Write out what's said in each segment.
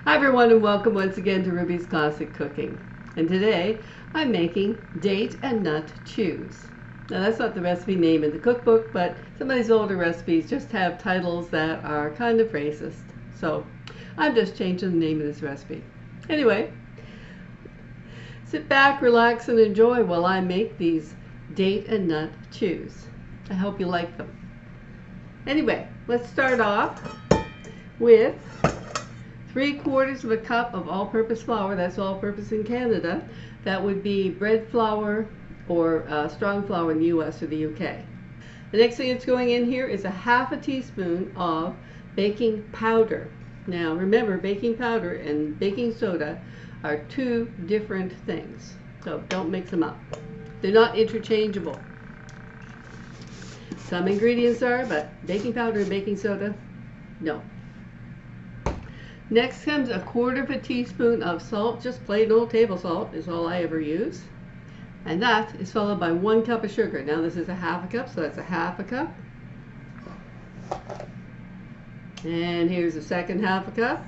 Hi everyone and welcome once again to Ruby's Classic Cooking. And today I'm making date and nut chews. Now that's not the recipe name in the cookbook, but some of these older recipes just have titles that are kind of racist. So I'm just changing the name of this recipe. Anyway, sit back, relax, and enjoy while I make these date and nut chews. I hope you like them. Anyway, let's start off with 3/4 of a cup of all-purpose flour. That's all-purpose in Canada. That would be bread flour or strong flour in the US or the UK. The next thing that's going in here is a 1/2 teaspoon of baking powder. Now remember, baking powder and baking soda are two different things, so don't mix them up. They're not interchangeable. Some ingredients are, but baking powder and baking soda, no. Next comes 1/4 teaspoon of salt, just plain old table salt is all I ever use. And that is followed by 1 cup of sugar. Now this is a 1/2 cup, so that's a 1/2 cup. And here's the second 1/2 cup.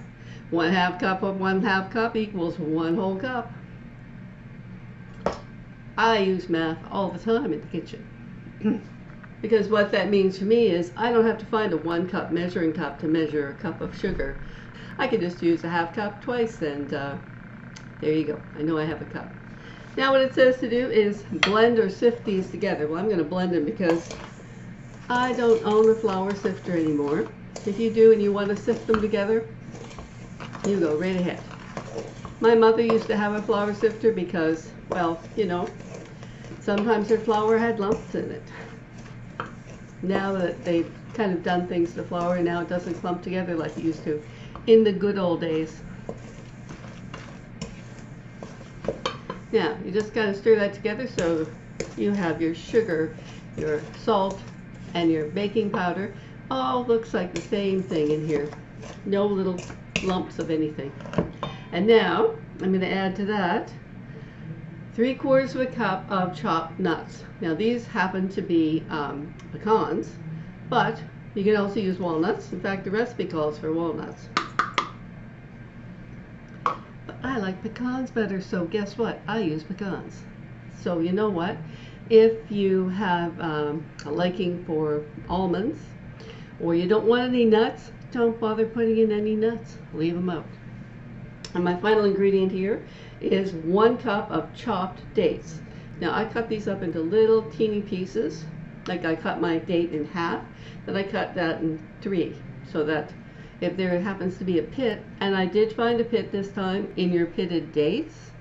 1/2 cup of 1/2 cup equals 1 whole cup. I use math all the time in the kitchen. Because what that means for me is I don't have to find a 1 cup measuring cup to measure a cup of sugar. I could just use a 1/2 cup twice and there you go. I know I have a cup. Now what it says to do is blend or sift these together. Well, I'm going to blend them because I don't own a flour sifter anymore. If you do and you want to sift them together, you go right ahead. My mother used to have a flour sifter because, well, you know, sometimes her flour had lumps in it. Now that they've kind of done things to flour, now it doesn't clump together like it used to in the good old days. Now you just got to stir that together so you have your sugar, your salt, and your baking powder all looks like the same thing in here. No little lumps of anything. And now I'm going to add to that 3/4 of a cup of chopped nuts. Now these happen to be pecans, but you can also use walnuts. In fact, the recipe calls for walnuts. But I like pecans better, so guess what? I use pecans. So you know what? If you have a liking for almonds, or you don't want any nuts, don't bother putting in any nuts. Leave them out. And my final ingredient here is 1 cup of chopped dates. Now I cut these up into little teeny pieces. Like I cut my date in half, then I cut that in 3, so that if there happens to be a pit, and I did find a pit this time in your pitted dates,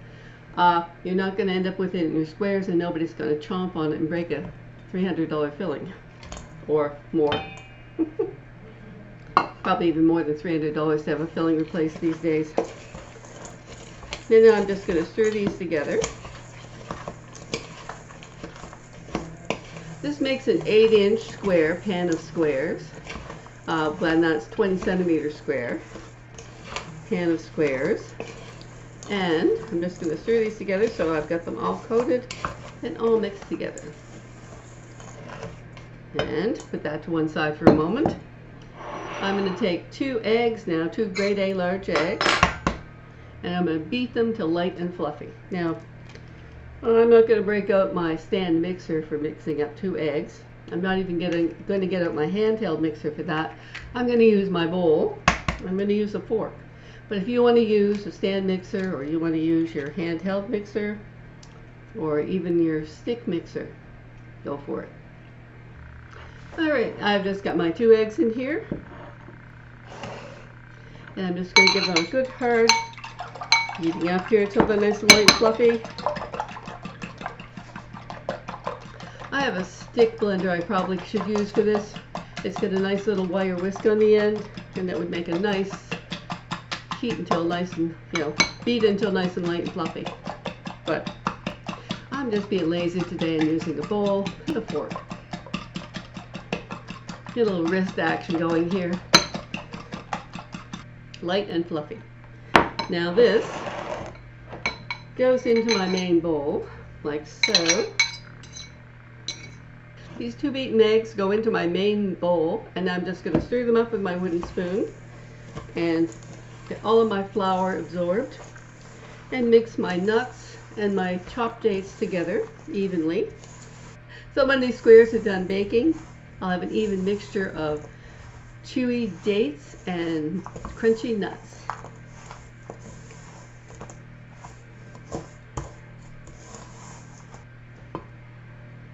you're not going to end up with it in your squares and nobody's going to chomp on it and break a $300 filling or more. Probably even more than $300 to have a filling replaced these days. Then I'm just going to stir these together. This makes an 8-inch square pan of squares. Well, that's 20 centimeter square pan of squares. And I'm just going to stir these together so I've got them all coated and all mixed together. And put that to one side for a moment. I'm going to take 2 eggs now, 2 grade A large eggs, and I'm going to beat them to light and fluffy. Now, I'm not going to break out my stand mixer for mixing up 2 eggs. I'm not even going to get out my handheld mixer for that. I'm going to use my bowl. I'm going to use a fork. But if you want to use a stand mixer, or you want to use your handheld mixer, or even your stick mixer, go for it. Alright, I've just got my 2 eggs in here. And I'm just going to give them a good hard beating up here until they're nice and light and fluffy. I have a stick blender I probably should use for this. It's got a nice little wire whisk on the end, and that would make a nice heat until nice and, beat until nice and light and fluffy. But I'm just being lazy today and using a bowl and a fork. Get a little wrist action going here. Light and fluffy. Now this goes into my main bowl, like so. These 2 beaten eggs go into my main bowl, and I'm just going to stir them up with my wooden spoon and Get all of my flour absorbed and mix my nuts and my chopped dates together evenly. So when these squares are done baking, I'll have an even mixture of chewy dates and crunchy nuts.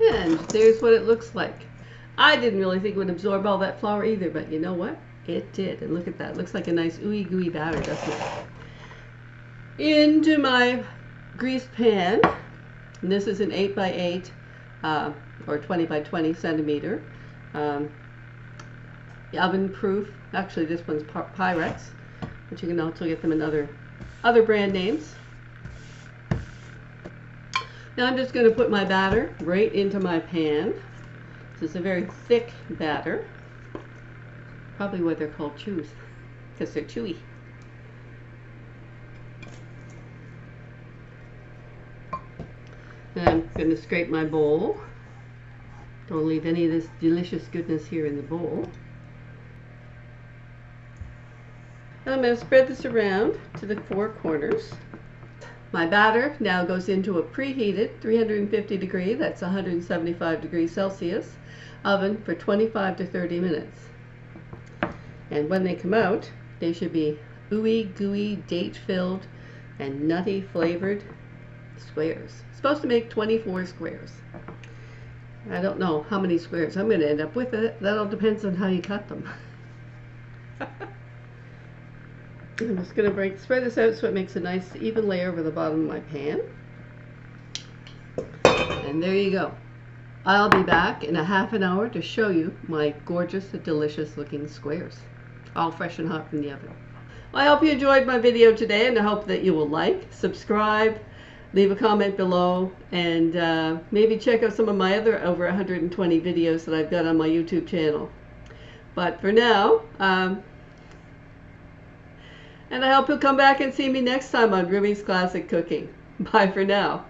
And there's what it looks like. I didn't really think it would absorb all that flour either, but you know what? It did. And look at that. It looks like a nice ooey gooey batter, doesn't it? Into my greased pan. And this is an 8 by 8 or 20 by 20 centimeter. Oven proof. Actually, this one's Pyrex, but you can also get them in other brand names. Now I'm just going to put my batter right into my pan. This is a very thick batter. Probably why they're called chews, because they're chewy. And I'm going to scrape my bowl. Don't leave any of this delicious goodness here in the bowl. And I'm going to spread this around to the four corners. My batter now goes into a preheated 350 degree, that's 175 degrees Celsius, oven for 25 to 30 minutes. And when they come out, they should be ooey gooey, date filled, and nutty flavored squares. It's supposed to make 24 squares. I don't know how many squares I'm going to end up with. That all depends on how you cut them. I'm just going to spread this out so it makes a nice even layer over the bottom of my pan. And there you go. I'll be back in a half an hour to show you my gorgeous, delicious looking squares, all fresh and hot from the oven. Well, I hope you enjoyed my video today, and I hope that you will like, subscribe, leave a comment below, and maybe check out some of my other over 120 videos that I've got on my YouTube channel. But for now, and I hope you'll come back and see me next time on Ruby's Classic Cooking. Bye for now.